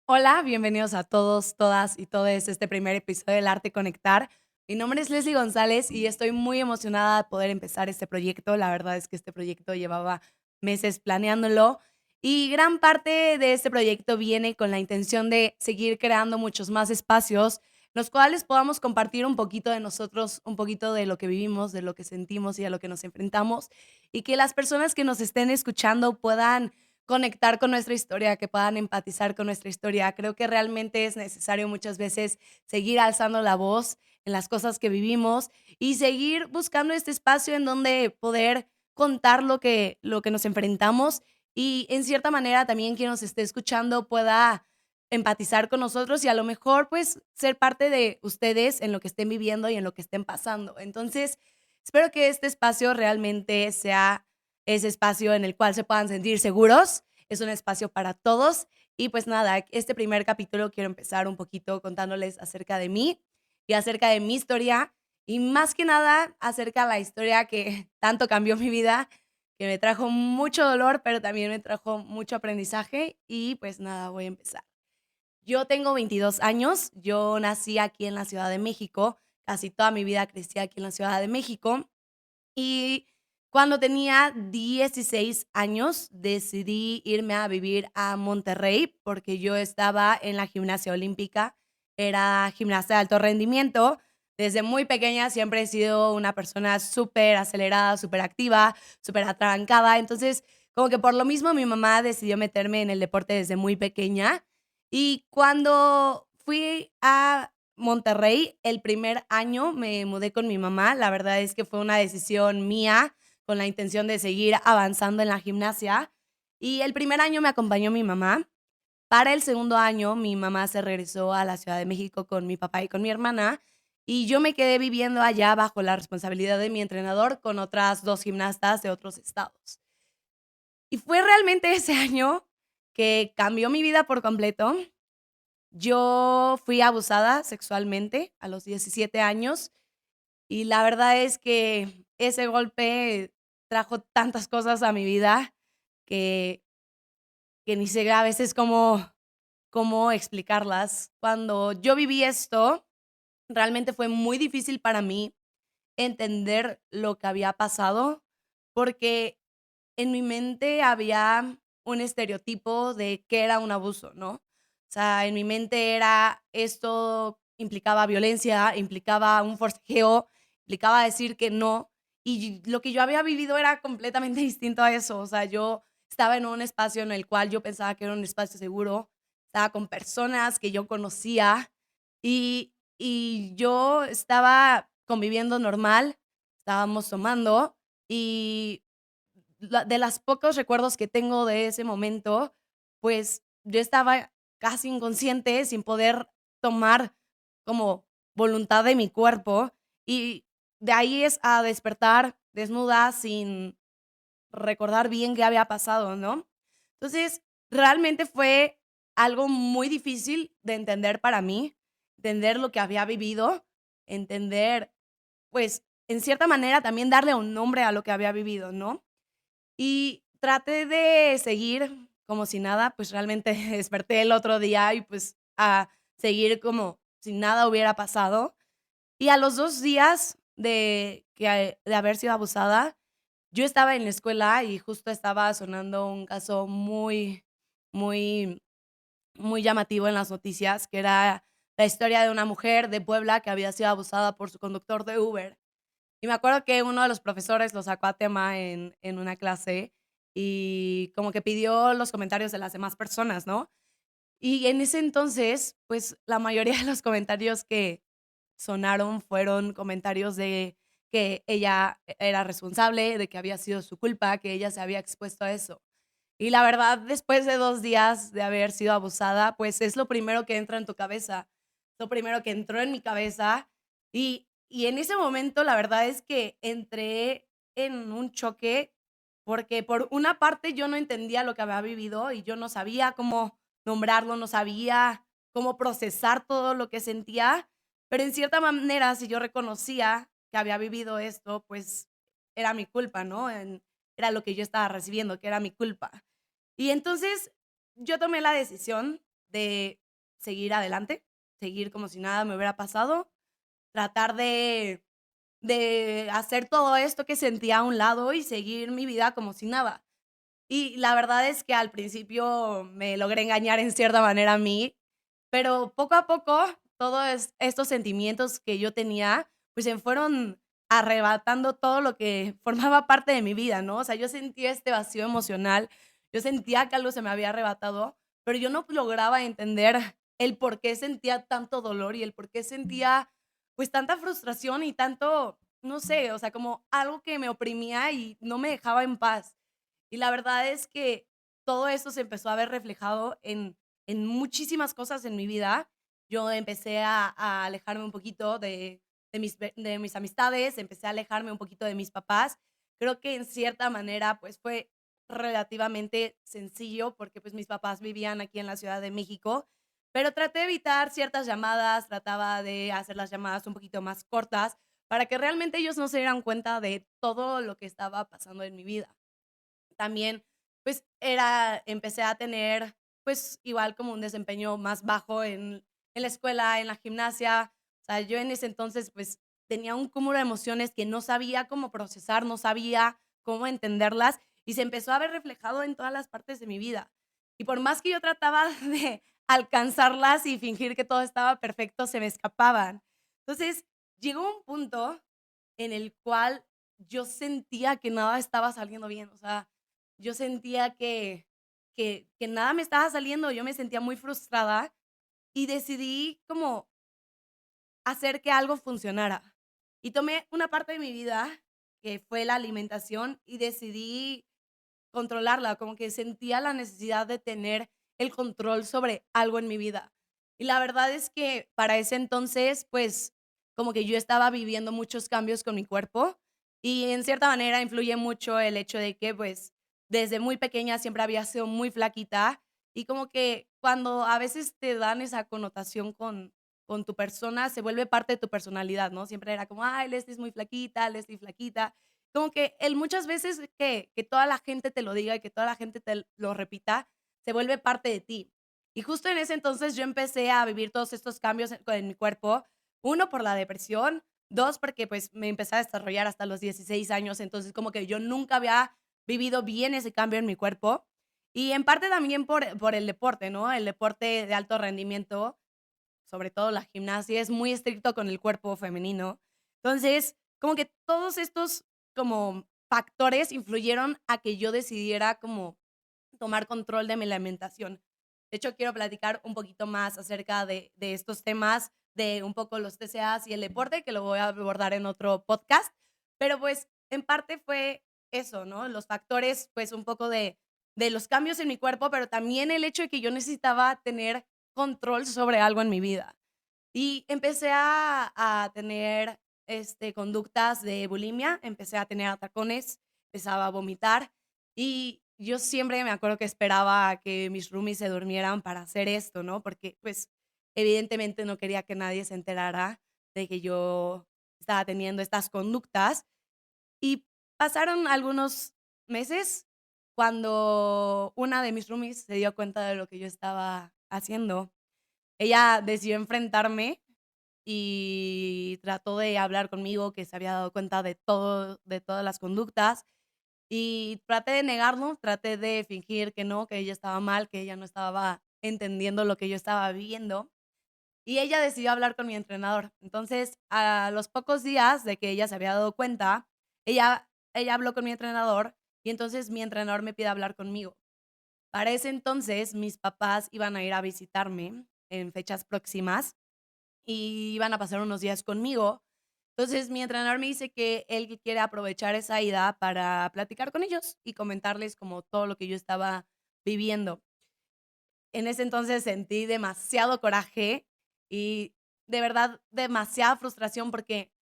Hola, bienvenidos a todos, todas y todes este primer episodio del Arte Conectar. Mi nombre es Leslie González y estoy muy emocionada de poder empezar este proyecto. La verdad es que este proyecto llevaba meses planeándolo y gran parte de este proyecto viene con la intención de seguir creando muchos más espacios, los cuales podamos compartir un poquito de nosotros, un poquito de lo que vivimos, de lo que sentimos y a lo que nos enfrentamos, y que las personas que nos estén escuchando puedan conectar con nuestra historia, que puedan empatizar con nuestra historia. Creo que realmente es necesario muchas veces seguir alzando la voz en las cosas que vivimos y seguir buscando este espacio en donde poder contar lo que nos enfrentamos y en cierta manera también quien nos esté escuchando pueda empatizar con nosotros y a lo mejor pues ser parte de ustedes en lo que estén viviendo y en lo que estén pasando. Entonces, espero que este espacio realmente sea ese espacio en el cual se puedan sentir seguros. Es un espacio para todos. Y pues nada, este primer capítulo quiero empezar un poquito contándoles acerca de mí y acerca de mi historia. Y más que nada acerca de la historia que tanto cambió mi vida, que me trajo mucho dolor, pero también me trajo mucho aprendizaje. Y pues nada, voy a empezar. Yo tengo 22 años, yo nací aquí en la Ciudad de México, casi toda mi vida crecí aquí en la Ciudad de México. Y cuando tenía 16 años, decidí irme a vivir a Monterrey, porque yo estaba en la gimnasia olímpica, era gimnasta de alto rendimiento. Desde muy pequeña siempre he sido una persona súper acelerada, súper activa, súper atrabancada. Entonces, como que por lo mismo mi mamá decidió meterme en el deporte desde muy pequeña. Y cuando fui a Monterrey, el primer año me mudé con mi mamá. La verdad es que fue una decisión mía con la intención de seguir avanzando en la gimnasia. Y el primer año me acompañó mi mamá. Para el segundo año, mi mamá se regresó a la Ciudad de México con mi papá y con mi hermana. Y yo me quedé viviendo allá bajo la responsabilidad de mi entrenador con otras dos gimnastas de otros estados. Y fue realmente ese año que cambió mi vida por completo. Yo fui abusada sexualmente a los 17 años y la verdad es que ese golpe trajo tantas cosas a mi vida que ni sé a veces cómo explicarlas. Cuando yo viví esto, realmente fue muy difícil para mí entender lo que había pasado, porque en mi mente había un estereotipo de qué era un abuso, ¿no? O sea, en mi mente era esto implicaba violencia, implicaba un forcejeo, implicaba decir que no, y lo que yo había vivido era completamente distinto a eso. O sea, yo estaba en un espacio en el cual yo pensaba que era un espacio seguro, estaba con personas que yo conocía y yo estaba conviviendo normal, estábamos tomando y de las pocos recuerdos que tengo de ese momento, pues, yo estaba casi inconsciente, sin poder tomar como voluntad de mi cuerpo, y de ahí es a despertar desnuda, sin recordar bien qué había pasado, ¿no? Entonces, realmente fue algo muy difícil de entender para mí, entender lo que había vivido, entender, pues, en cierta manera, también darle un nombre a lo que había vivido, ¿no? Y traté de seguir como si nada, pues, realmente desperté el otro día y, pues, a seguir como si nada hubiera pasado. Y a los 2 días de haber sido abusada, yo estaba en la escuela y justo estaba sonando un caso muy, muy llamativo en las noticias, que era la historia de una mujer de Puebla que había sido abusada por su conductor de Uber. Y me acuerdo que uno de los profesores lo sacó a tema en una clase y como que pidió los comentarios de las demás personas, ¿no? Y en ese entonces, pues, la mayoría de los comentarios que sonaron fueron comentarios de que ella era responsable, de que había sido su culpa, que ella se había expuesto a eso. Y la verdad, después de 2 días de haber sido abusada, pues, es lo primero que entra en tu cabeza, lo primero que entró en mi cabeza. Y en ese momento, la verdad es que entré en un choque, porque por una parte yo no entendía lo que había vivido y yo no sabía cómo nombrarlo, no sabía cómo procesar todo lo que sentía, pero en cierta manera, si yo reconocía que había vivido esto, pues, era mi culpa, ¿no? Era lo que yo estaba recibiendo, que era mi culpa. Y entonces, yo tomé la decisión de seguir adelante, seguir como si nada me hubiera pasado, tratar de hacer todo esto que sentía a un lado y seguir mi vida como si nada. Y la verdad es que al principio me logré engañar en cierta manera a mí, pero poco a poco todos estos sentimientos que yo tenía, pues se fueron arrebatando todo lo que formaba parte de mi vida, ¿no? O sea, yo sentía este vacío emocional, yo sentía que algo se me había arrebatado, pero yo no lograba entender el por qué sentía tanto dolor y el por qué sentía pues tanta frustración y tanto, no sé, o sea, como algo que me oprimía y no me dejaba en paz. Y la verdad es que todo esto se empezó a ver reflejado en muchísimas cosas en mi vida. Yo empecé a alejarme un poquito de mis amistades, empecé a alejarme un poquito de mis papás. Creo que en cierta manera, pues fue relativamente sencillo porque pues mis papás vivían aquí en la Ciudad de México, pero traté de evitar ciertas llamadas, trataba de hacer las llamadas un poquito más cortas para que realmente ellos no se dieran cuenta de todo lo que estaba pasando en mi vida. También, pues, empecé a tener, pues, igual como un desempeño más bajo en la escuela, en la gimnasia. O sea, yo en ese entonces, pues, tenía un cúmulo de emociones que no sabía cómo procesar, no sabía cómo entenderlas, y se empezó a ver reflejado en todas las partes de mi vida. Y por más que yo trataba de alcanzarlas y fingir que todo estaba perfecto, se me escapaban. Entonces, llegó un punto en el cual yo sentía que nada estaba saliendo bien, o sea, yo sentía que nada me estaba saliendo, yo me sentía muy frustrada y decidí como hacer que algo funcionara. Y tomé una parte de mi vida, que fue la alimentación, y decidí controlarla, como que sentía la necesidad de tener el control sobre algo en mi vida. Y la verdad es que para ese entonces, pues, como que yo estaba viviendo muchos cambios con mi cuerpo y en cierta manera influye mucho el hecho de que, pues, desde muy pequeña siempre había sido muy flaquita y como que cuando a veces te dan esa connotación con tu persona, se vuelve parte de tu personalidad, ¿no? Siempre era como, ay, Leslie es muy flaquita, Leslie flaquita. Como que el muchas veces que toda la gente te lo diga y que toda la gente te lo repita, se vuelve parte de ti. Y justo en ese entonces yo empecé a vivir todos estos cambios en mi cuerpo. Uno, por la depresión. Dos, porque pues me empecé a desarrollar hasta los 16 años. Entonces como que yo nunca había vivido bien ese cambio en mi cuerpo. Y en parte también por el deporte, ¿no? El deporte de alto rendimiento, sobre todo la gimnasia, es muy estricto con el cuerpo femenino. Entonces, como que todos estos como factores influyeron a que yo decidiera como tomar control de mi alimentación. De hecho, quiero platicar un poquito más acerca de estos temas, de un poco los TCAs y el deporte, que lo voy a abordar en otro podcast, pero pues en parte fue eso, ¿no? Los factores, pues un poco de los cambios en mi cuerpo, pero también el hecho de que yo necesitaba tener control sobre algo en mi vida. Y empecé a tener, conductas de bulimia, empecé a tener atracones, empezaba a vomitar, y yo siempre me acuerdo que esperaba a que mis roomies se durmieran para hacer esto, ¿no? Porque, pues, evidentemente no quería que nadie se enterara de que yo estaba teniendo estas conductas. Y pasaron algunos meses cuando una de mis roomies se dio cuenta de lo que yo estaba haciendo. Ella decidió enfrentarme y trató de hablar conmigo, que se había dado cuenta de todo, de todas las conductas, y traté de negarlo, traté de fingir que no, que ella estaba mal, que ella no estaba entendiendo lo que yo estaba viviendo, y ella decidió hablar con mi entrenador. Entonces, a los pocos días de que ella se había dado cuenta, ella habló con mi entrenador, y entonces mi entrenador me pide hablar conmigo. Para ese entonces, mis papás iban a ir a visitarme en fechas próximas y iban a pasar unos días conmigo. Entonces, mi entrenador me dice que él quiere aprovechar esa ida para platicar con ellos y comentarles como todo lo que yo estaba viviendo. En ese entonces sentí demasiado coraje y de verdad demasiada frustración porque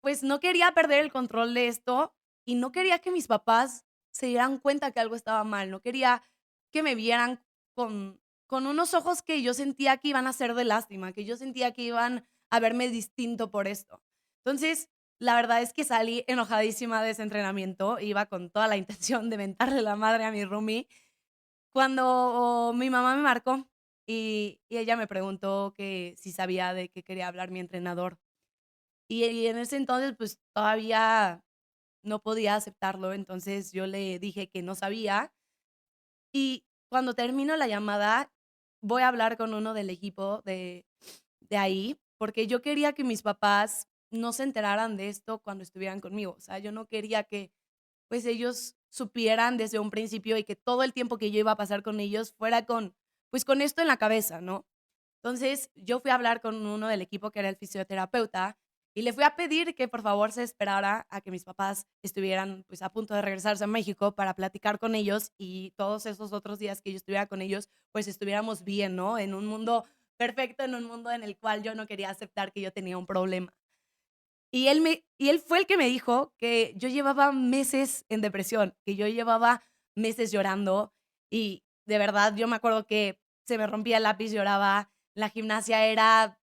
pues no quería perder el control de esto y no quería que mis papás se dieran cuenta que algo estaba mal, no quería que me vieran con unos ojos que yo sentía que iban a ser de lástima, que yo sentía que iban a verme distinto por esto. Entonces, la verdad es que salí enojadísima de ese entrenamiento, iba con toda la intención de mentarle la madre a mi roomie, cuando mi mamá me marcó y ella me preguntó que si sabía de qué quería hablar mi entrenador. Y en ese entonces, pues, todavía no podía aceptarlo, entonces yo le dije que no sabía. Y cuando termino la llamada, voy a hablar con uno del equipo de ahí, porque yo quería que mis papás no se enteraran de esto cuando estuvieran conmigo. O sea, yo no quería que, pues, ellos supieran desde un principio y que todo el tiempo que yo iba a pasar con ellos fuera con, pues, con esto en la cabeza, ¿no? Entonces, yo fui a hablar con uno del equipo que era el fisioterapeuta y le fui a pedir que por favor se esperara a que mis papás estuvieran pues a punto de regresarse a México para platicar con ellos y todos esos otros días que yo estuviera con ellos, pues estuviéramos bien, ¿no? En un mundo perfecto, en un mundo en el cual yo no quería aceptar que yo tenía un problema. Y él fue el que me dijo que yo llevaba meses en depresión, que yo llevaba meses llorando y de verdad yo me acuerdo que se me rompía el lápiz, lloraba, la gimnasia era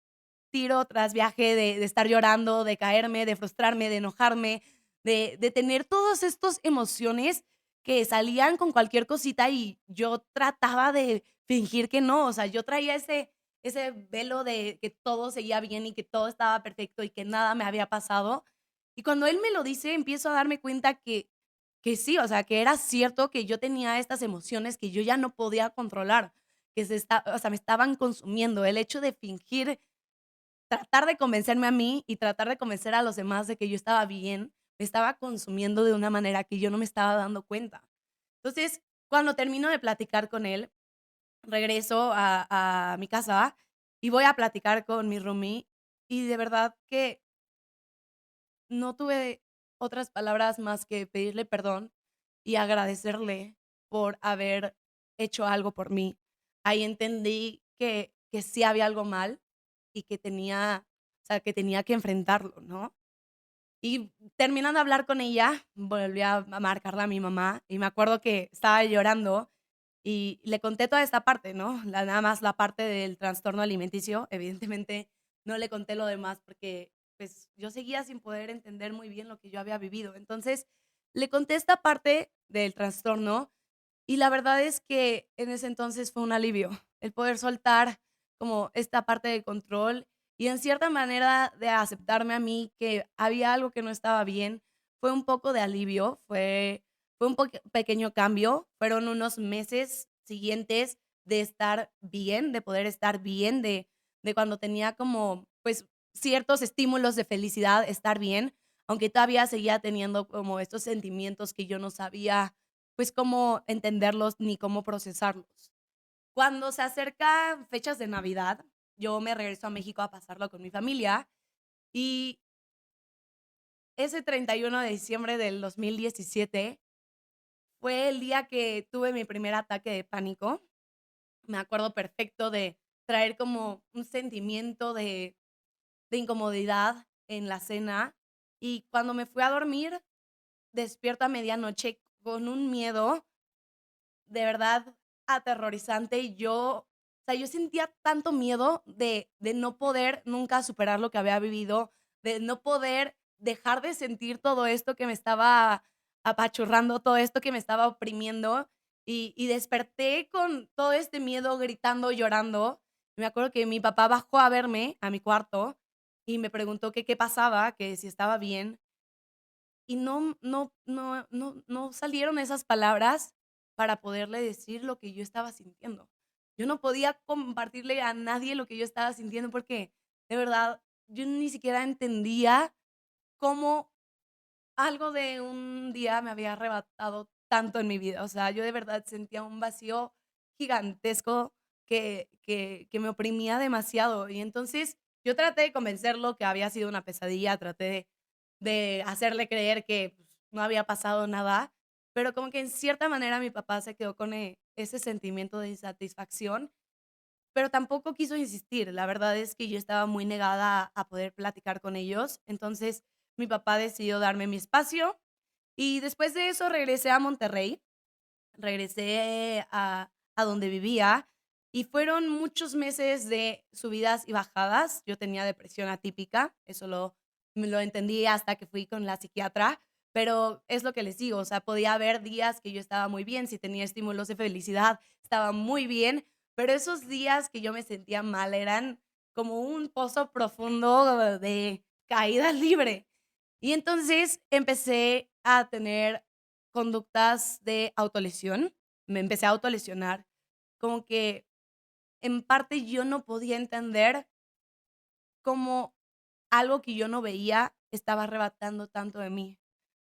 tiro tras viaje de estar llorando, de caerme, de frustrarme, de enojarme, de tener todas estas emociones que salían con cualquier cosita y yo trataba de fingir que no, o sea, yo traía ese velo de que todo seguía bien y que todo estaba perfecto y que nada me había pasado. Y cuando él me lo dice, empiezo a darme cuenta que sí, o sea, que era cierto que yo tenía estas emociones que yo ya no podía controlar, que o sea, me estaban consumiendo. El hecho de fingir, tratar de convencerme a mí y tratar de convencer a los demás de que yo estaba bien, me estaba consumiendo de una manera que yo no me estaba dando cuenta. Entonces, cuando termino de platicar con él, regreso a mi casa y voy a platicar con mi roomie, y de verdad que no tuve otras palabras más que pedirle perdón y agradecerle por haber hecho algo por mí. Ahí entendí que sí había algo mal y que tenía, o sea, que tenía que enfrentarlo, ¿no? Y terminando de hablar con ella, volví a marcarle a mi mamá y me acuerdo que estaba llorando y le conté toda esta parte, ¿no? Nada más la parte del trastorno alimenticio. Evidentemente no le conté lo demás porque pues yo seguía sin poder entender muy bien lo que yo había vivido. Entonces le conté esta parte del trastorno y la verdad es que en ese entonces fue un alivio el poder soltar como esta parte de control y en cierta manera de aceptarme a mí que había algo que no estaba bien, fue un poco de alivio, fue un pequeño cambio, fueron unos meses siguientes de estar bien, de poder estar bien, de cuando tenía como, pues, ciertos estímulos de felicidad, estar bien, aunque todavía seguía teniendo como estos sentimientos que yo no sabía, pues, cómo entenderlos ni cómo procesarlos. Cuando se acercan fechas de Navidad, yo me regreso a México a pasarlo con mi familia y ese 31 de diciembre del 2017 fue el día que tuve mi primer ataque de pánico. Me acuerdo perfecto de traer como un sentimiento de incomodidad en la cena y cuando me fui a dormir, despierto a medianoche con un miedo de verdad aterrorizante y yo, o sea, yo sentía tanto miedo de no poder nunca superar lo que había vivido, de no poder dejar de sentir todo esto que me estaba apachurrando, todo esto que me estaba oprimiendo y desperté con todo este miedo, gritando, llorando. Me acuerdo que mi papá bajó a verme a mi cuarto y me preguntó que qué pasaba, que si estaba bien y no salieron esas palabras para poderle decir lo que yo estaba sintiendo. Yo no podía compartirle a nadie lo que yo estaba sintiendo porque, de verdad, yo ni siquiera entendía cómo algo de un día me había arrebatado tanto en mi vida. O sea, yo de verdad sentía un vacío gigantesco que me oprimía demasiado. Y entonces yo traté de convencerlo que había sido una pesadilla, traté de hacerle creer que pues, no había pasado nada, pero como que en cierta manera mi papá se quedó con ese sentimiento de insatisfacción, pero tampoco quiso insistir. La verdad es que yo estaba muy negada a poder platicar con ellos. Entonces, mi papá decidió darme mi espacio y después de eso regresé a Monterrey, regresé a donde vivía y fueron muchos meses de subidas y bajadas. Yo tenía depresión atípica, eso lo entendí hasta que fui con la psiquiatra, pero es lo que les digo, o sea, podía haber días que yo estaba muy bien, si tenía estímulos de felicidad, estaba muy bien, pero esos días que yo me sentía mal eran como un pozo profundo de caída libre. Y entonces empecé a tener conductas de autolesión, me empecé a autolesionar, como que en parte yo no podía entender cómo algo que yo no veía estaba arrebatando tanto de mí.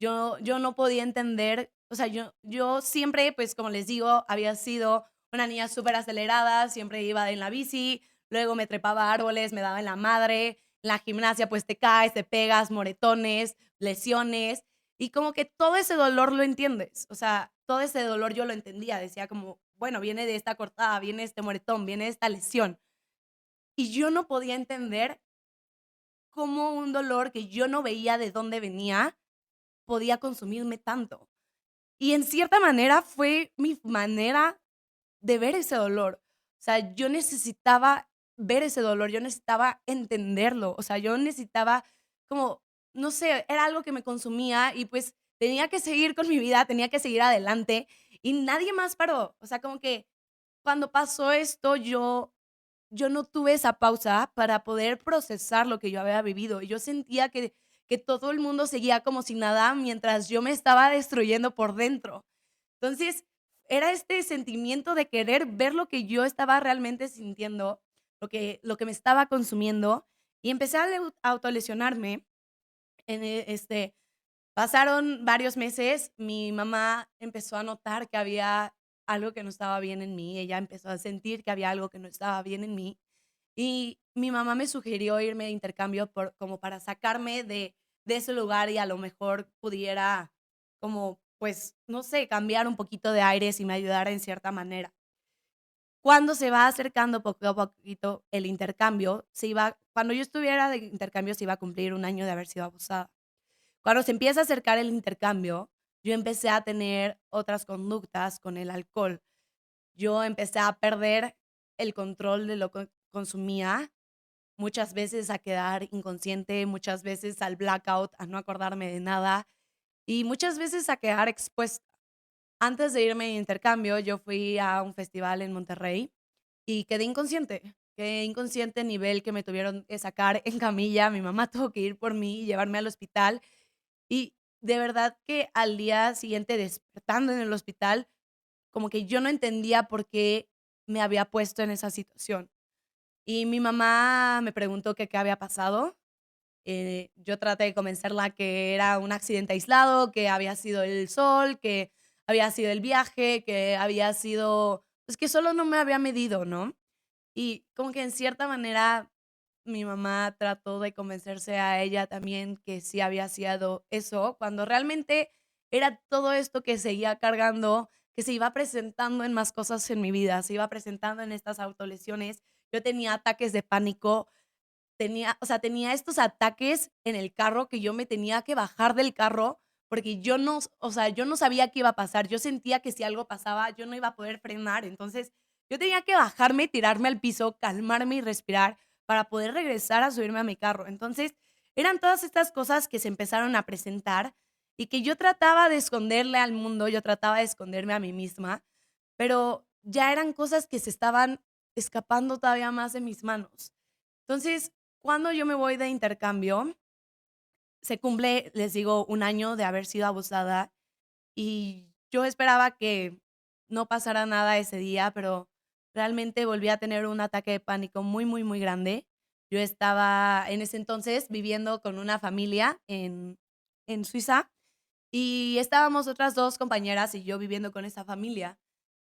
Yo no podía entender, o sea, yo siempre, pues, como les digo, había sido una niña súper acelerada, siempre iba en la bici, luego me trepaba a árboles, me daba en la madre, en la gimnasia, pues, te caes, te pegas, moretones, lesiones, y como que todo ese dolor lo entiendes, o sea, todo ese dolor yo lo entendía, decía como, bueno, viene de esta cortada, viene este moretón, viene de esta lesión, y yo no podía entender cómo un dolor que yo no veía de dónde venía podía consumirme tanto. Y en cierta manera fue mi manera de ver ese dolor. O sea, yo necesitaba ver ese dolor, yo necesitaba entenderlo, o sea, yo necesitaba como, no sé, era algo que me consumía y pues tenía que seguir con mi vida, tenía que seguir adelante y nadie más paró. O sea, como que cuando pasó esto, yo no tuve esa pausa para poder procesar lo que yo había vivido. Y yo sentía que todo el mundo seguía como si nada mientras yo me estaba destruyendo por dentro. Entonces, era este sentimiento de querer ver lo que yo estaba realmente sintiendo, lo que me estaba consumiendo, y empecé a autolesionarme. Pasaron varios meses, mi mamá empezó a notar que había algo que no estaba bien en mí, ella empezó a sentir que había algo que no estaba bien en mí, y mi mamá me sugirió irme de intercambio como para sacarme de ese lugar y a lo mejor pudiera como, pues, no sé, cambiar un poquito de aires y me ayudara en cierta manera. Cuando se va acercando poco a poquito el intercambio, cuando yo estuviera de intercambio se iba a cumplir un año de haber sido abusada. Cuando se empieza a acercar el intercambio, yo empecé a tener otras conductas con el alcohol. Yo empecé a perder el control de lo que consumía, muchas veces a quedar inconsciente, muchas veces al blackout, a no acordarme de nada y muchas veces a quedar expuesta. Antes de irme de intercambio, yo fui a un festival en Monterrey y quedé inconsciente. Quedé inconsciente a nivel que me tuvieron que sacar en camilla. Mi mamá tuvo que ir por mí y llevarme al hospital. Y de verdad que al día siguiente, despertando en el hospital, como que yo no entendía por qué me había puesto en esa situación. Y mi mamá me preguntó que qué había pasado. Yo traté de convencerla que era un accidente aislado, que había sido el sol, que había sido el viaje, que había sido, pues que solo no me había medido, ¿no? Y como que en cierta manera mi mamá trató de convencerse a ella también que sí había sido eso, cuando realmente era todo esto que seguía cargando, que se iba presentando en más cosas en mi vida, se iba presentando en estas autolesiones. Yo tenía ataques de pánico, tenía estos ataques en el carro que yo me tenía que bajar del carro porque yo no, o sea, yo no sabía qué iba a pasar. Yo sentía que si algo pasaba, yo no iba a poder frenar. Entonces, yo tenía que bajarme, tirarme al piso, calmarme y respirar para poder regresar a subirme a mi carro. Entonces, eran todas estas cosas que se empezaron a presentar y que yo trataba de esconderle al mundo, yo trataba de esconderme a mí misma, pero ya eran cosas que se estaban escapando todavía más de mis manos. Entonces, cuando yo me voy de intercambio, se cumple, les digo, un año de haber sido abusada y yo esperaba que no pasara nada ese día, pero realmente volví a tener un ataque de pánico muy, muy, muy grande. Yo estaba en ese entonces viviendo con una familia en Suiza y estábamos otras 2 compañeras y yo viviendo con esa familia.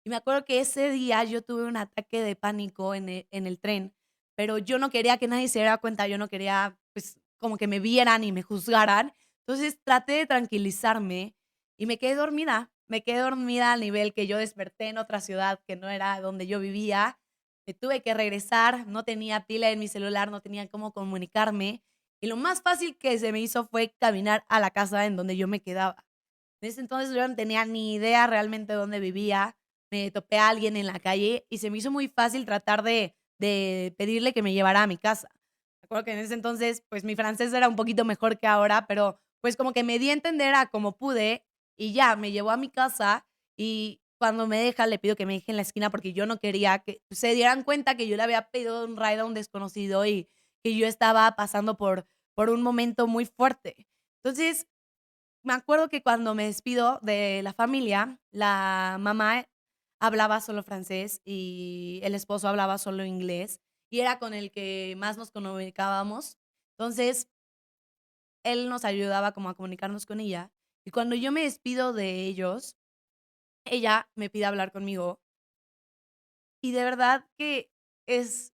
Y me acuerdo que ese día yo tuve un ataque de pánico en el tren, pero yo no quería que nadie se diera cuenta, yo no quería, pues, como que me vieran y me juzgaran. Entonces, traté de tranquilizarme y me quedé dormida al nivel que yo desperté en otra ciudad que no era donde yo vivía. Me tuve que regresar, no tenía pila en mi celular, no tenía cómo comunicarme, y lo más fácil que se me hizo fue caminar a la casa en donde yo me quedaba. En ese entonces yo no tenía ni idea realmente dónde vivía, me topé a alguien en la calle y se me hizo muy fácil tratar de pedirle que me llevara a mi casa. Me acuerdo que en ese entonces, pues, mi francés era un poquito mejor que ahora, pero, pues, como que me di a entender a como pude y ya, me llevó a mi casa y cuando me deja, le pido que me deje en la esquina porque yo no quería que se dieran cuenta que yo le había pedido un ride a un desconocido y que yo estaba pasando por un momento muy fuerte. Entonces, me acuerdo que cuando me despido de la familia, la mamá hablaba solo francés y el esposo hablaba solo inglés y era con el que más nos comunicábamos. Entonces, él nos ayudaba como a comunicarnos con ella. Y cuando yo me despido de ellos, ella me pide hablar conmigo y de verdad que es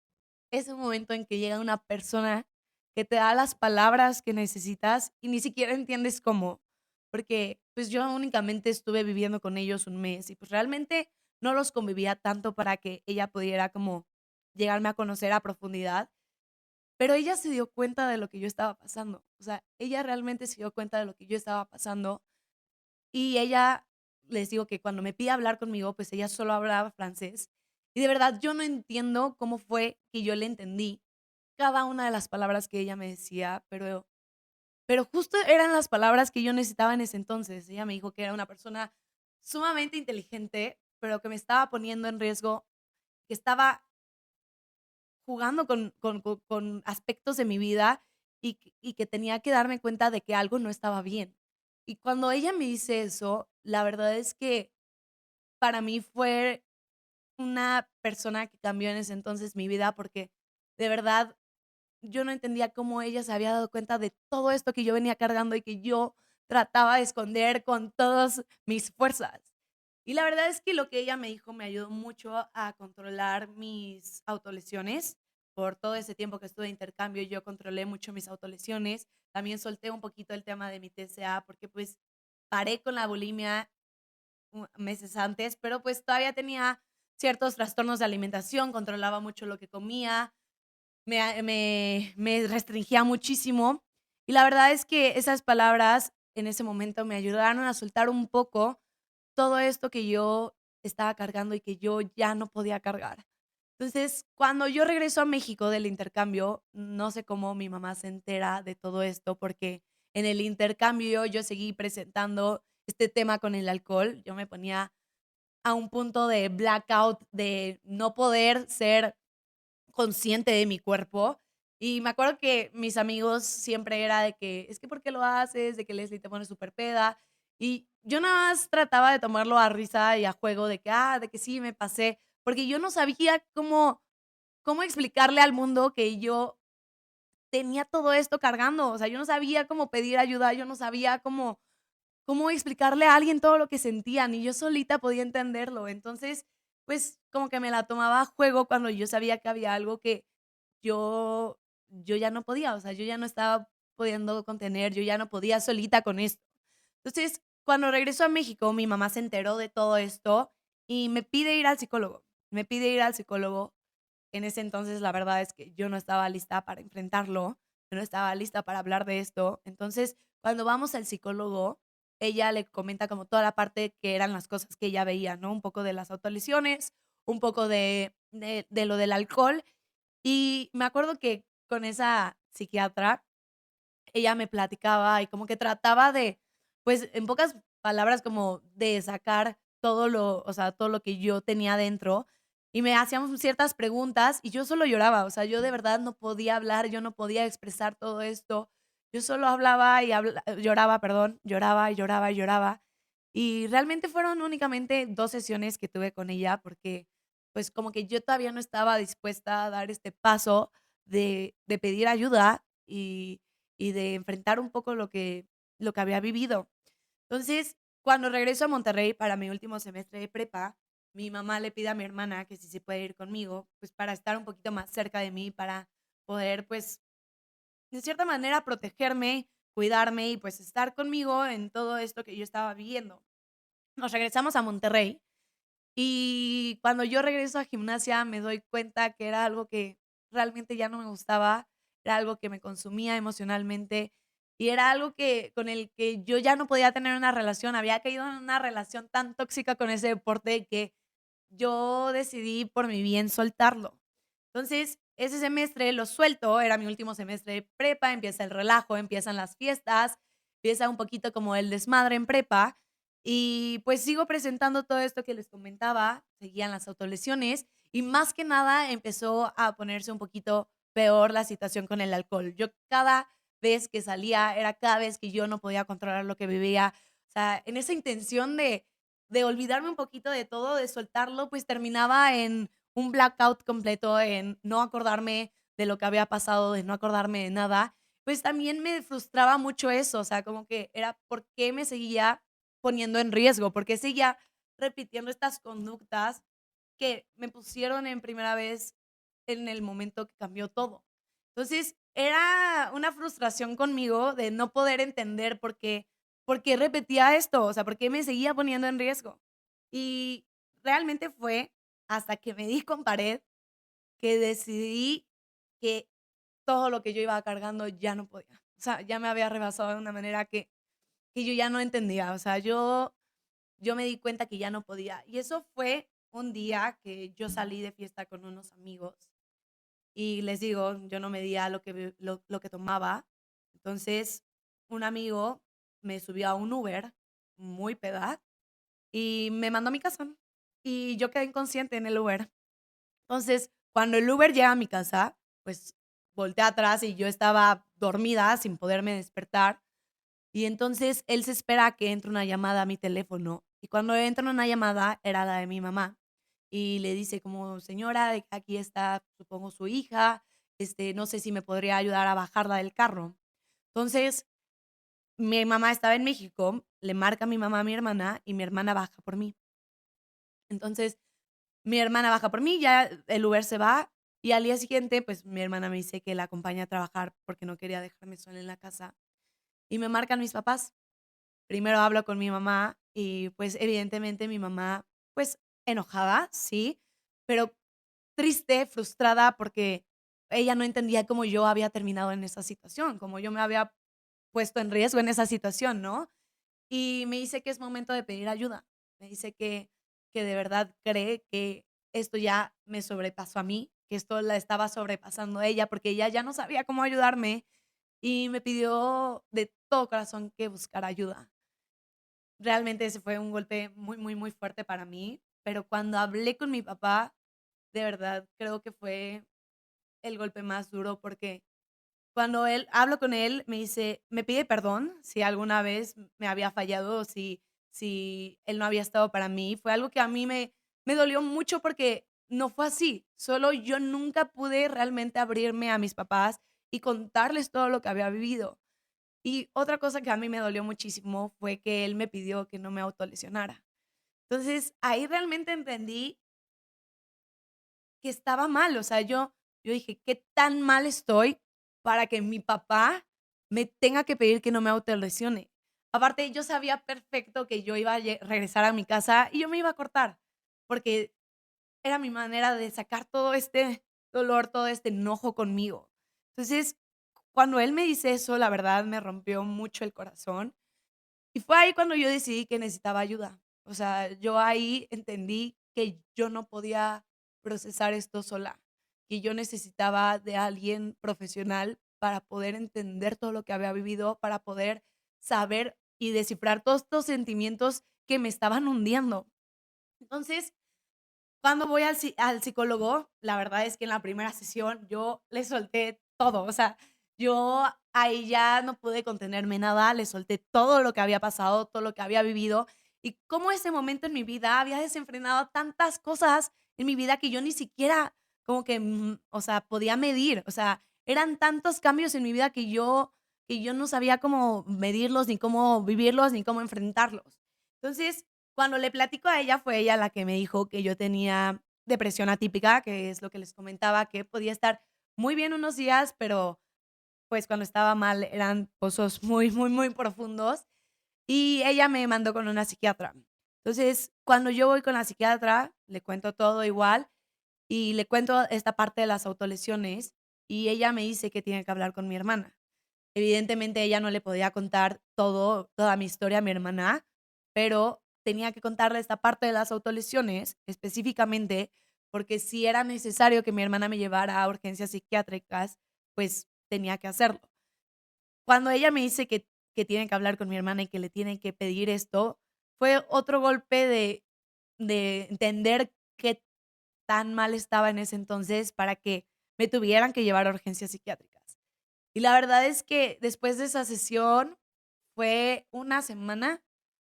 ese momento en que llega una persona que te da las palabras que necesitas y ni siquiera entiendes cómo, porque pues yo únicamente estuve viviendo con ellos un mes y pues realmente no los convivía tanto para que ella pudiera como llegarme a conocer a profundidad, pero ella se dio cuenta de lo que yo estaba pasando, o sea, ella realmente se dio cuenta de lo que yo estaba pasando y ella, les digo que cuando me pide hablar conmigo, pues ella solo hablaba francés. Y de verdad, yo no entiendo cómo fue que yo le entendí cada una de las palabras que ella me decía, pero justo eran las palabras que yo necesitaba en ese entonces. Ella me dijo que era una persona sumamente inteligente, pero que me estaba poniendo en riesgo, que estaba jugando con aspectos de mi vida y que tenía que darme cuenta de que algo no estaba bien. Y cuando ella me dice eso, la verdad es que para mí fue una persona que cambió en ese entonces mi vida, porque de verdad yo no entendía cómo ella se había dado cuenta de todo esto que yo venía cargando y que yo trataba de esconder con todas mis fuerzas. Y la verdad es que lo que ella me dijo me ayudó mucho a controlar mis autolesiones. Por todo ese tiempo que estuve de intercambio, yo controlé mucho mis autolesiones. También solté un poquito el tema de mi TCA porque pues paré con la bulimia meses antes, pero pues todavía tenía ciertos trastornos de alimentación, controlaba mucho lo que comía, me restringía muchísimo. Y la verdad es que esas palabras en ese momento me ayudaron a soltar un poco todo esto que yo estaba cargando y que yo ya no podía cargar. Entonces, cuando yo regreso a México del intercambio, no sé cómo mi mamá se entera de todo esto, porque en el intercambio yo seguí presentando este tema con el alcohol. Yo me ponía a un punto de blackout, de no poder ser consciente de mi cuerpo. Y me acuerdo que mis amigos siempre era de que, es que ¿por qué lo haces? De que Leslie te pone súper peda. Y yo nada más trataba de tomarlo a risa y a juego de que, de que sí, me pasé, porque yo no sabía cómo explicarle al mundo que yo tenía todo esto cargando. O sea, yo no sabía cómo pedir ayuda, yo no sabía cómo explicarle a alguien todo lo que sentía, ni yo solita podía entenderlo. Entonces, pues como que me la tomaba a juego cuando yo sabía que había algo que yo ya no podía, o sea, yo ya no estaba pudiendo contener, yo ya no podía solita con esto. Entonces, cuando regreso a México, mi mamá se enteró de todo esto y me pide ir al psicólogo. Me pide ir al psicólogo. En ese entonces, la verdad es que yo no estaba lista para enfrentarlo, yo no estaba lista para hablar de esto. Entonces, cuando vamos al psicólogo, ella le comenta como toda la parte que eran las cosas que ella veía, ¿no? Un poco de las autolesiones, un poco de lo del alcohol. Y me acuerdo que con esa psiquiatra, ella me platicaba y como que trataba de, pues, en pocas palabras, como de sacar todo lo, o sea, todo lo que yo tenía dentro, y me hacíamos ciertas preguntas y yo solo lloraba, o sea, yo de verdad no podía hablar, yo no podía expresar todo esto. Yo solo hablaba y lloraba, perdón, lloraba y lloraba y lloraba. Y realmente fueron únicamente 2 sesiones que tuve con ella porque, pues, como que yo todavía no estaba dispuesta a dar este paso de pedir ayuda y de enfrentar un poco lo que había vivido. Entonces, cuando regreso a Monterrey para mi último semestre de prepa, mi mamá le pide a mi hermana que si se puede ir conmigo, pues para estar un poquito más cerca de mí, para poder, pues, de cierta manera protegerme, cuidarme y pues estar conmigo en todo esto que yo estaba viviendo. Nos regresamos a Monterrey y cuando yo regreso a gimnasia me doy cuenta que era algo que realmente ya no me gustaba, era algo que me consumía emocionalmente y era algo que con el que yo ya no podía tener una relación. Había caído en una relación tan tóxica con ese deporte que yo decidí por mi bien soltarlo. Entonces, ese semestre lo suelto, era mi último semestre de prepa, empieza el relajo, empiezan las fiestas, empieza un poquito como el desmadre en prepa Y pues sigo presentando todo esto que les comentaba, seguían las autolesiones y más que nada empezó a ponerse un poquito peor la situación con el alcohol. Yo cada vez que salía, era cada vez que yo no podía controlar lo que vivía. O sea, en esa intención de olvidarme un poquito de todo, de soltarlo, pues terminaba en un blackout completo, en no acordarme de lo que había pasado, de no acordarme de nada. Pues también me frustraba mucho eso, o sea, como que era por qué me seguía poniendo en riesgo, por qué seguía repitiendo estas conductas que me pusieron en primera vez en el momento que cambió todo. Entonces, era una frustración conmigo de no poder entender por qué repetía esto, o sea, por qué me seguía poniendo en riesgo. Y realmente fue hasta que me di con pared que decidí que todo lo que yo iba cargando ya no podía. O sea, ya me había rebasado de una manera que yo ya no entendía. O sea, yo me di cuenta que ya no podía. Y eso fue un día que yo salí de fiesta con unos amigos y les digo, yo no medía lo que tomaba. Entonces, un amigo me subió a un Uber muy peda y me mandó a mi casa. Y yo quedé inconsciente en el Uber. Entonces, cuando el Uber llega a mi casa, pues volteé atrás y yo estaba dormida sin poderme despertar. Y entonces él se espera a que entre una llamada a mi teléfono. Y cuando entra una llamada, era la de mi mamá. Y le dice como, señora, aquí está, supongo, su hija. No sé si me podría ayudar a bajarla del carro. Entonces, mi mamá estaba en México, le marca a mi mamá a mi hermana y mi hermana baja por mí. Entonces, mi hermana baja por mí, ya el Uber se va y al día siguiente, pues mi hermana me dice que la acompaña a trabajar porque no quería dejarme sola en la casa y me marcan mis papás. Primero hablo con mi mamá y pues evidentemente mi mamá, pues enojada, sí, pero triste, frustrada porque ella no entendía cómo yo había terminado en esa situación, cómo yo me había puesto en riesgo en esa situación, ¿no? Y me dice que es momento de pedir ayuda. Me dice que de verdad cree que esto ya me sobrepasó a mí, que esto la estaba sobrepasando a ella, porque ella ya no sabía cómo ayudarme y me pidió de todo corazón que buscara ayuda. Realmente ese fue un golpe muy, muy, muy fuerte para mí, pero cuando hablé con mi papá, de verdad creo que fue el golpe más duro porque cuando él hablo con él, me dice me pide perdón si alguna vez me había fallado o si él no había estado para mí. Fue algo que a mí me dolió mucho porque no fue así. Solo yo nunca pude realmente abrirme a mis papás y contarles todo lo que había vivido. Y otra cosa que a mí me dolió muchísimo fue que él me pidió que no me autolesionara. Entonces, ahí realmente entendí que estaba mal, o sea, yo dije: "¿Qué tan mal estoy para que mi papá me tenga que pedir que no me autolesione?". Aparte, yo sabía perfecto que yo iba a regresar a mi casa y yo me iba a cortar, porque era mi manera de sacar todo este dolor, todo este enojo conmigo. Entonces, cuando él me dice eso, la verdad me rompió mucho el corazón y fue ahí cuando yo decidí que necesitaba ayuda. O sea, yo ahí entendí que yo no podía procesar esto sola, que yo necesitaba de alguien profesional para poder entender todo lo que había vivido, para poder saber y descifrar todos estos sentimientos que me estaban hundiendo. Entonces, cuando voy al psicólogo, la verdad es que en la primera sesión yo le solté todo, o sea, yo ahí ya no pude contenerme nada, le solté todo lo que había pasado, todo lo que había vivido, y cómo ese momento en mi vida había desenfrenado tantas cosas en mi vida que yo ni siquiera como que, o sea, podía medir, o sea, eran tantos cambios en mi vida que yo no sabía cómo medirlos, ni cómo vivirlos, ni cómo enfrentarlos. Entonces, cuando le platico a ella, fue ella la que me dijo que yo tenía depresión atípica, que es lo que les comentaba, que podía estar muy bien unos días, pero, pues, cuando estaba mal eran pozos muy, muy, muy profundos, y ella me mandó con una psiquiatra. Entonces, cuando yo voy con la psiquiatra, le cuento todo igual, y le cuento esta parte de las autolesiones, y ella me dice que tiene que hablar con mi hermana. Evidentemente, ella no le podía contar toda mi historia a mi hermana, pero tenía que contarle esta parte de las autolesiones, específicamente, porque si era necesario que mi hermana me llevara a urgencias psiquiátricas, pues tenía que hacerlo. Cuando ella me dice que tiene que hablar con mi hermana y que le tiene que pedir esto, fue otro golpe de entender qué tan mal estaba en ese entonces para que me tuvieran que llevar a urgencias psiquiátricas. Y la verdad es que después de esa sesión fue una semana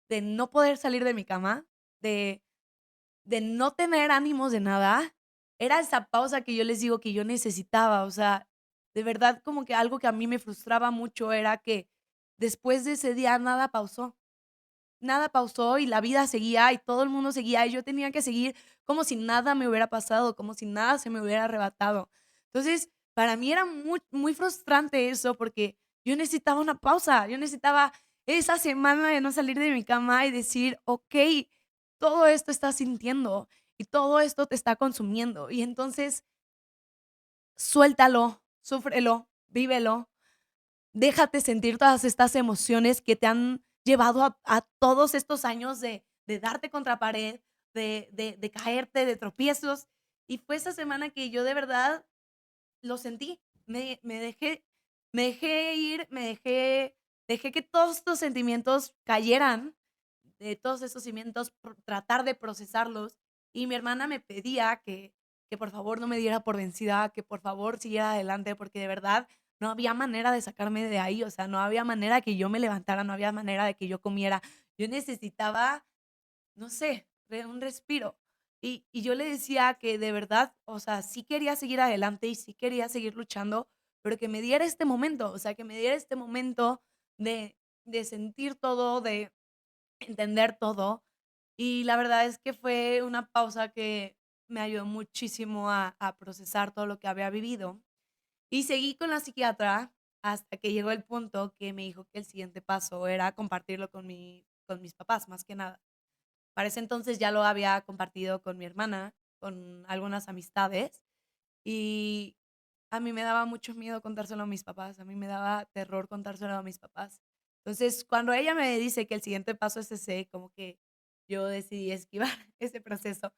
de no poder salir de mi cama, de no tener ánimos de nada. Era esa pausa que yo les digo que yo necesitaba, o sea, de verdad como que algo que a mí me frustraba mucho era que después de ese día nada pausó y la vida seguía y todo el mundo seguía y yo tenía que seguir como si nada me hubiera pasado, como si nada se me hubiera arrebatado. Entonces, para mí era muy, muy frustrante eso porque yo necesitaba una pausa, yo necesitaba esa semana de no salir de mi cama y decir, ok, todo esto estás sintiendo y todo esto te está consumiendo. Y entonces, suéltalo, súfrelo, vívelo, déjate sentir todas estas emociones que te han llevado a todos estos años de darte contra pared, de caerte, de tropiezos. Y fue esa semana que yo de verdad lo sentí. Me dejé ir, dejé que todos estos sentimientos cayeran, de todos esos sentimientos, tratar de procesarlos. Y mi hermana me pedía que por favor no me diera por vencida, que por favor siguiera adelante, porque de verdad no había manera de sacarme de ahí, o sea, no había manera que yo me levantara, no había manera de que yo comiera. Yo necesitaba, no sé, un respiro. Y yo le decía que de verdad, o sea, sí quería seguir adelante y sí quería seguir luchando, pero que me diera este momento, o sea, que me diera este momento de, de sentir todo, de entender todo. Y la verdad es que fue una pausa que me ayudó muchísimo a procesar todo lo que había vivido. Y seguí con la psiquiatra hasta que llegó el punto que me dijo que el siguiente paso era compartirlo con mis papás, más que nada. Para ese entonces ya lo había compartido con mi hermana, con algunas amistades, y a mí me daba mucho miedo contárselo a mis papás, a mí me daba terror contárselo a mis papás. Entonces, cuando ella me dice que el siguiente paso es ese, como que yo decidí esquivar ese proceso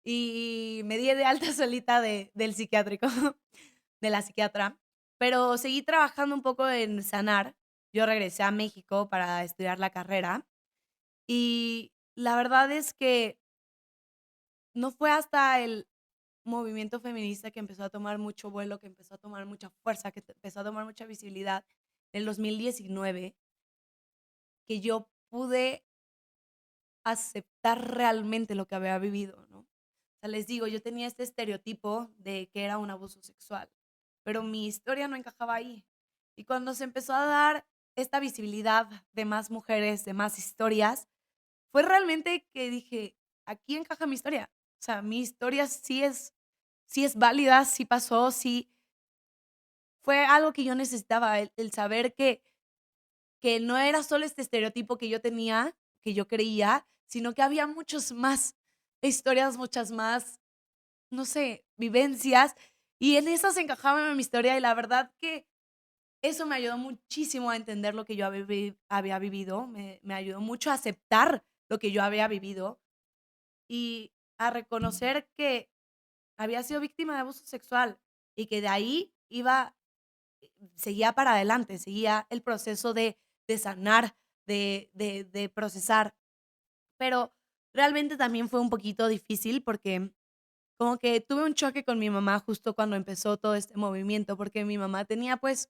y me di de alta solita del psiquiátrico, de la psiquiatra, pero seguí trabajando un poco en sanar. Yo regresé a México para estudiar la carrera y la verdad es que no fue hasta el movimiento feminista que empezó a tomar mucho vuelo, que empezó a tomar mucha fuerza, que empezó a tomar mucha visibilidad en el 2019, que yo pude aceptar realmente lo que había vivido, ¿no? O sea, les digo, yo tenía este estereotipo de que era un abuso sexual, pero mi historia no encajaba ahí. Y cuando se empezó a dar esta visibilidad de más mujeres, de más historias, fue realmente que dije, aquí encaja mi historia. O sea, mi historia sí es válida, sí pasó, sí fue algo que yo necesitaba, el saber que no era solo este estereotipo que yo tenía, que yo creía, sino que había muchos más historias, muchas más, no sé, vivencias, y en esas encajaba mi historia, y la verdad que eso me ayudó muchísimo a entender lo que yo había vivido, me ayudó mucho a aceptar lo que yo había vivido y a reconocer que había sido víctima de abuso sexual y que de ahí seguía para adelante, seguía el proceso de sanar, de procesar. Pero realmente también fue un poquito difícil porque como que tuve un choque con mi mamá justo cuando empezó todo este movimiento, porque mi mamá tenía pues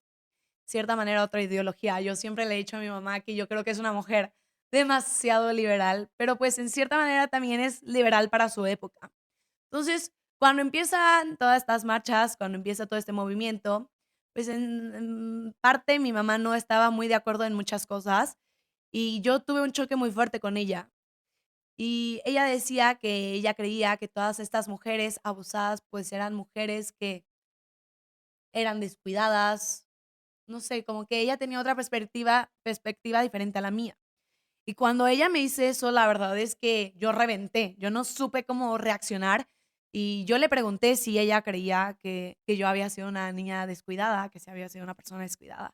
cierta manera otra ideología. Yo siempre le he dicho a mi mamá que yo creo que es una mujer demasiado liberal, pero pues en cierta manera también es liberal para su época. Entonces, cuando empiezan todas estas marchas, cuando empieza todo este movimiento, pues en parte mi mamá no estaba muy de acuerdo en muchas cosas y yo tuve un choque muy fuerte con ella. Y ella decía que ella creía que todas estas mujeres abusadas pues eran mujeres que eran descuidadas, no sé, como que ella tenía otra perspectiva diferente a la mía. Y cuando ella me dice eso, la verdad es que yo reventé, yo no supe cómo reaccionar y yo le pregunté si ella creía que yo había sido una niña descuidada, que si había sido una persona descuidada.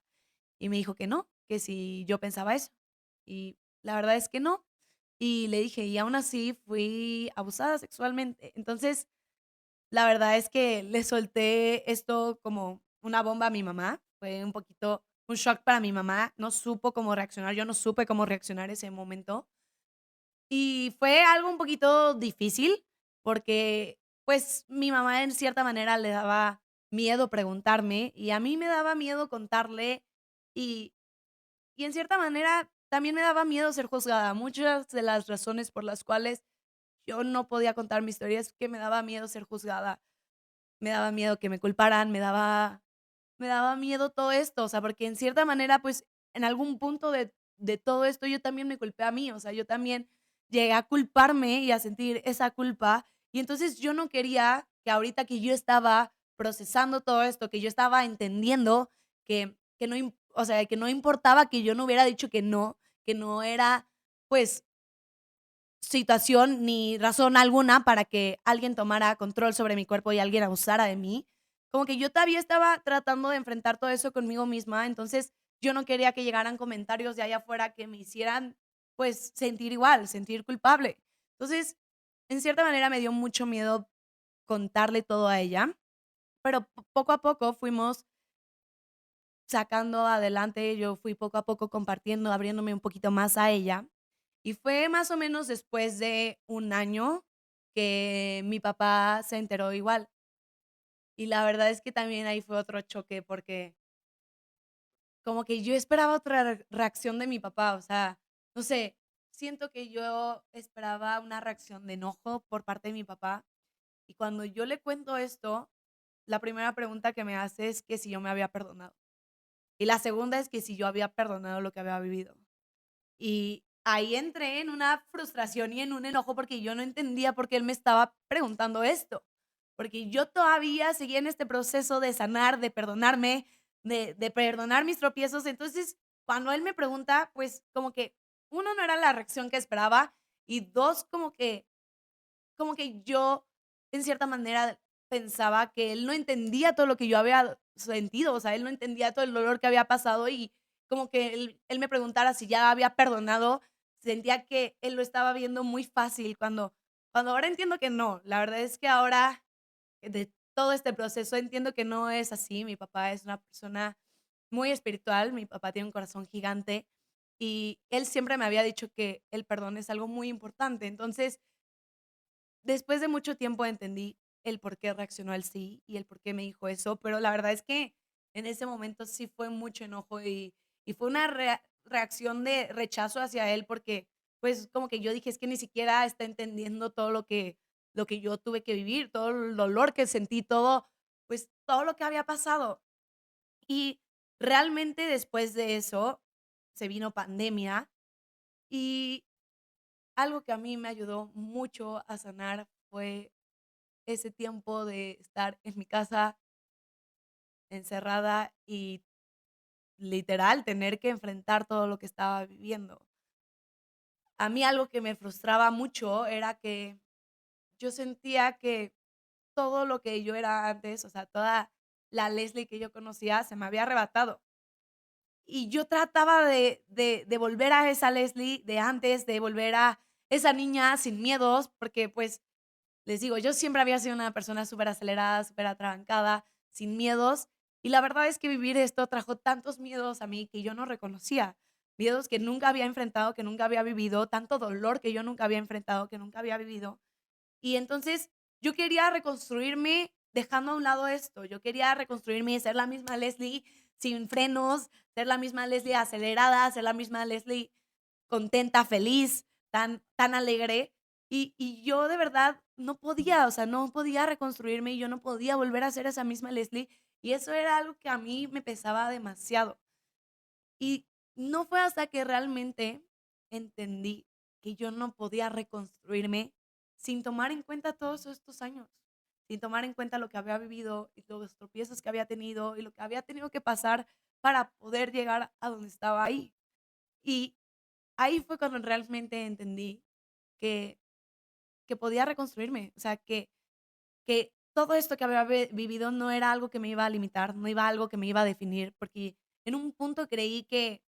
Y me dijo que no, que si yo pensaba eso. Y la verdad es que no. Y le dije, y aún así fui abusada sexualmente. Entonces, la verdad es que le solté esto como una bomba a mi mamá. Fue un poquito un shock para mi mamá. No supo cómo reaccionar. Yo no supe cómo reaccionar ese momento. Y fue algo un poquito difícil porque, pues, mi mamá en cierta manera le daba miedo preguntarme y a mí me daba miedo contarle y y en cierta manera también me daba miedo ser juzgada. Muchas de las razones por las cuales yo no podía contar mi historia es que me daba miedo ser juzgada, me daba miedo que me culparan, me daba miedo todo esto, o sea, porque en cierta manera, pues, en algún punto de todo esto yo también me culpé a mí, o sea, yo también llegué a culparme y a sentir esa culpa, y entonces yo no quería que ahorita que yo estaba procesando todo esto, que yo estaba entendiendo que no o sea, que no importaba que yo no hubiera dicho que no era, pues, situación ni razón alguna para que alguien tomara control sobre mi cuerpo y alguien abusara de mí. Como que yo todavía estaba tratando de enfrentar todo eso conmigo misma, entonces yo no quería que llegaran comentarios de allá afuera que me hicieran, pues, sentir igual, sentir culpable. Entonces, en cierta manera me dio mucho miedo contarle todo a ella, pero poco a poco fuimos sacando adelante, yo fui poco a poco compartiendo, abriéndome un poquito más a ella. Y fue más o menos después de un año que mi papá se enteró igual. Y la verdad es que también ahí fue otro choque porque como que yo esperaba otra reacción de mi papá, o sea, no sé, siento que yo esperaba una reacción de enojo por parte de mi papá. Y cuando yo le cuento esto, la primera pregunta que me hace es que si yo me había perdonado. Y la segunda es que si yo había perdonado lo que había vivido. Y ahí entré en una frustración y en un enojo porque yo no entendía por qué él me estaba preguntando esto. Porque yo todavía seguía en este proceso de sanar, de perdonarme, de perdonar mis tropiezos. Entonces, cuando él me pregunta, pues como que uno no era la reacción que esperaba y dos, como que yo, en cierta manera, pensaba que él no entendía todo lo que yo había sentido, o sea, él no entendía todo el dolor que había pasado y como que él me preguntara si ya había perdonado, sentía que él lo estaba viendo muy fácil, cuando ahora entiendo que no. La verdad es que ahora, de todo este proceso, entiendo que no es así. Mi papá es una persona muy espiritual, mi papá tiene un corazón gigante y él siempre me había dicho que el perdón es algo muy importante. Entonces, después de mucho tiempo entendí el por qué reaccionó él sí y el por qué me dijo eso, pero la verdad es que en ese momento sí fue mucho enojo y fue una reacción de rechazo hacia él porque, pues, como que yo dije: "Es que ni siquiera está entendiendo todo lo que yo tuve que vivir, todo el dolor que sentí, todo, pues, todo lo que había pasado". Y realmente después de eso se vino pandemia y algo que a mí me ayudó mucho a sanar fue ese tiempo de estar en mi casa encerrada y literal tener que enfrentar todo lo que estaba viviendo. A mí algo que me frustraba mucho era que yo sentía que todo lo que yo era antes, o sea, toda la Leslie que yo conocía se me había arrebatado. Y yo trataba de volver a esa Leslie de antes, de volver a esa niña sin miedos, porque pues les digo, yo siempre había sido una persona súper acelerada, súper atrabancada, sin miedos, y la verdad es que vivir esto trajo tantos miedos a mí que yo no reconocía, miedos que nunca había enfrentado, que nunca había vivido, tanto dolor que yo nunca había enfrentado, que nunca había vivido. Y entonces yo quería reconstruirme dejando a un lado esto, yo quería reconstruirme y ser la misma Leslie sin frenos, ser la misma Leslie acelerada, ser la misma Leslie contenta, feliz, tan alegre. Y yo de verdad no podía, o sea, no podía reconstruirme y yo no podía volver a ser esa misma Leslie. Y eso era algo que a mí me pesaba demasiado. Y no fue hasta que realmente entendí que yo no podía reconstruirme sin tomar en cuenta todos estos años, sin tomar en cuenta lo que había vivido y los tropiezos que había tenido y lo que había tenido que pasar para poder llegar a donde estaba ahí. Y ahí fue cuando realmente entendí que podía reconstruirme, o sea, que todo esto que había vivido no era algo que me iba a limitar, no iba algo que me iba a definir, porque en un punto creí que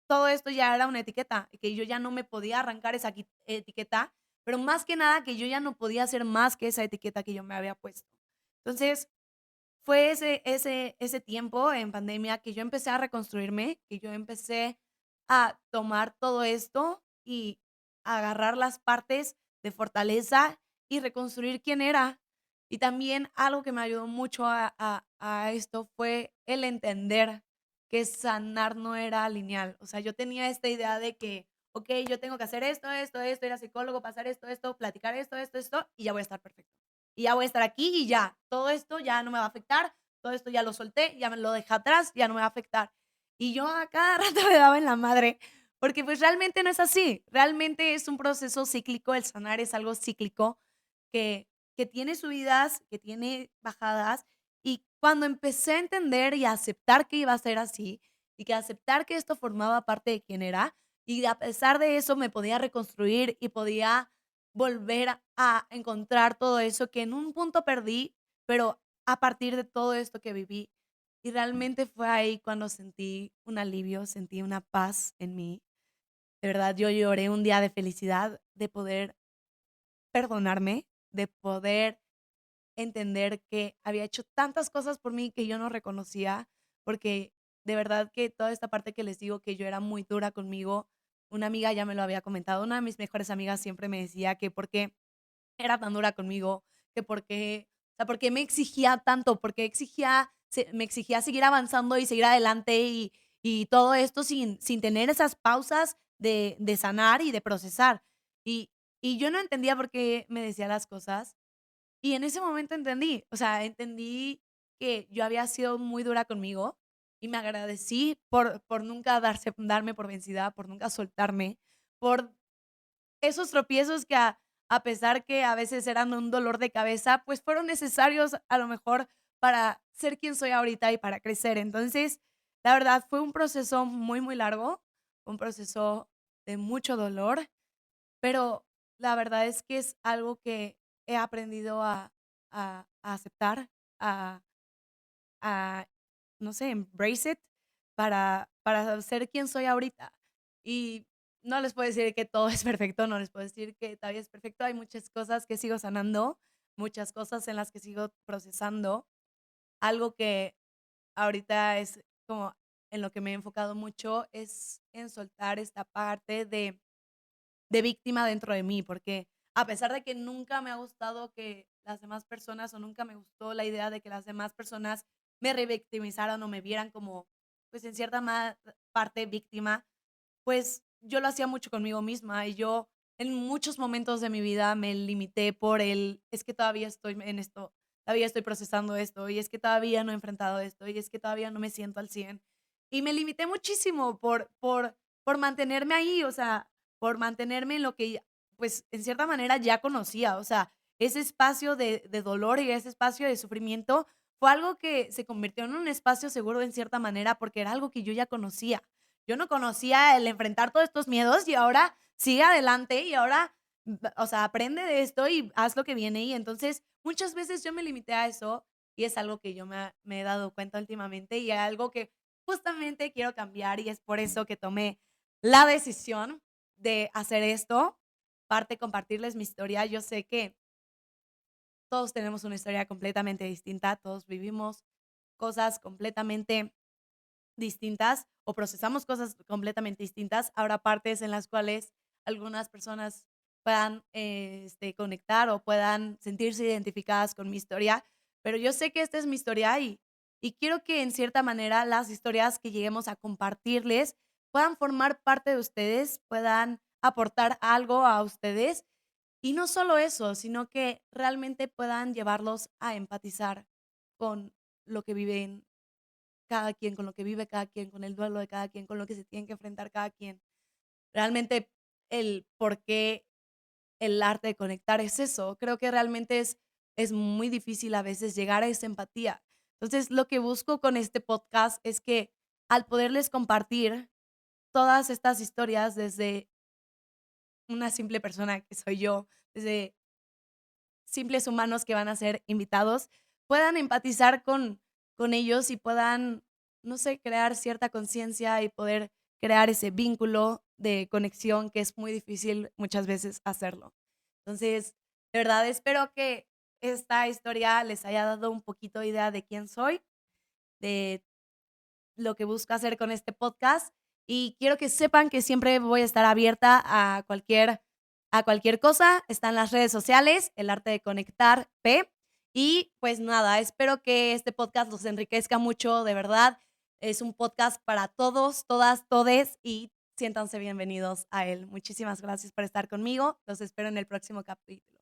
todo esto ya era una etiqueta, y que yo ya no me podía arrancar esa etiqueta, pero más que nada que yo ya no podía ser más que esa etiqueta que yo me había puesto. Entonces, fue ese tiempo en pandemia que yo empecé a reconstruirme, que yo empecé a tomar todo esto agarrar las partes de fortaleza y reconstruir quién era. Y también algo que me ayudó mucho a esto fue el entender que sanar no era lineal. O sea, yo tenía esta idea de que, ok, yo tengo que hacer esto, esto, esto, ir al psicólogo, pasar esto, esto, platicar esto, esto, esto, y ya voy a estar perfecto. Y ya voy a estar aquí y ya, todo esto ya no me va a afectar, todo esto ya lo solté, ya me lo dejé atrás, ya no me va a afectar. Y yo a cada rato me daba en la madre, porque pues realmente no es así. Realmente es un proceso cíclico, el sanar es algo cíclico que, que tiene subidas, que tiene bajadas. Y cuando empecé a entender y a aceptar que iba a ser así, y que aceptar que esto formaba parte de quién era, y a pesar de eso me podía reconstruir y podía volver a encontrar todo eso que en un punto perdí, pero a partir de todo esto que viví. Y realmente fue ahí cuando sentí un alivio, sentí una paz en mí. De verdad, yo lloré un día de felicidad, de poder perdonarme, de poder entender que había hecho tantas cosas por mí que yo no reconocía, porque de verdad que toda esta parte que les digo que yo era muy dura conmigo, una amiga ya me lo había comentado, una de mis mejores amigas siempre me decía que por qué era tan dura conmigo, que por qué, o sea, por qué me exigía tanto, por qué me exigía seguir avanzando y seguir adelante y todo esto sin tener esas pausas de sanar y de procesar. Y, y yo no entendía por qué me decía las cosas y en ese momento entendí, o sea, entendí que yo había sido muy dura conmigo y me agradecí por nunca darme por vencida, por nunca soltarme, por esos tropiezos que a pesar que a veces eran un dolor de cabeza, pues fueron necesarios a lo mejor para ser quien soy ahorita y para crecer. Entonces, la verdad fue un proceso muy, muy largo, un proceso de mucho dolor, pero la verdad es que es algo que he aprendido a aceptar, a a, no sé, embrace it para ser quien soy ahorita. Y no les puedo decir que todo es perfecto, no les puedo decir que todavía es perfecto. Hay muchas cosas que sigo sanando, muchas cosas en las que sigo procesando. Algo que ahorita es como en lo que me he enfocado mucho es en soltar esta parte de víctima dentro de mí, porque a pesar de que nunca me ha gustado que las demás personas o nunca me gustó la idea de que las demás personas me revictimizaran o me vieran como, pues en cierta parte víctima, pues yo lo hacía mucho conmigo misma y yo en muchos momentos de mi vida me limité por es que todavía estoy en esto, todavía estoy procesando esto y es que todavía no he enfrentado esto y es que todavía no me siento al 100. Y me limité muchísimo por mantenerme ahí, o sea, por mantenerme en lo que, pues, en cierta manera ya conocía, o sea, ese espacio de dolor y ese espacio de sufrimiento fue algo que se convirtió en un espacio seguro en cierta manera porque era algo que yo ya conocía. Yo no conocía el enfrentar todos estos miedos y ahora sigue adelante y ahora, o sea, aprende de esto y haz lo que viene. Y entonces muchas veces yo me limité a eso y es algo que yo me he dado cuenta últimamente y algo que justamente quiero cambiar y es por eso que tomé la decisión de hacer esto, parte compartirles mi historia. Yo sé que todos tenemos una historia completamente distinta, todos vivimos cosas completamente distintas o procesamos cosas completamente distintas. Habrá partes en las cuales algunas personas puedan conectar o puedan sentirse identificadas con mi historia, pero yo sé que esta es mi historia y quiero que en cierta manera las historias que lleguemos a compartirles puedan formar parte de ustedes, puedan aportar algo a ustedes y no solo eso, sino que realmente puedan llevarlos a empatizar con lo que viven cada quien, con lo que vive cada quien, con el duelo de cada quien, con lo que se tiene que enfrentar cada quien. Realmente el por qué el arte de conectar es eso. Creo que realmente es muy difícil a veces llegar a esa empatía. Entonces, lo que busco con este podcast es que al poderles compartir todas estas historias desde una simple persona que soy yo, desde simples humanos que van a ser invitados, puedan empatizar con ellos y puedan, no sé, crear cierta conciencia y poder crear ese vínculo de conexión que es muy difícil muchas veces hacerlo. Entonces, de verdad espero que esta historia les haya dado un poquito de idea de quién soy, de lo que busco hacer con este podcast y quiero que sepan que siempre voy a estar abierta a cualquier a cualquier cosa, están las redes sociales, El Arte de Conectar P. Y pues nada, espero que este podcast los enriquezca mucho, de verdad. Es un podcast para todos, todas, todes y siéntanse bienvenidos a él. Muchísimas gracias por estar conmigo. Los espero en el próximo capítulo.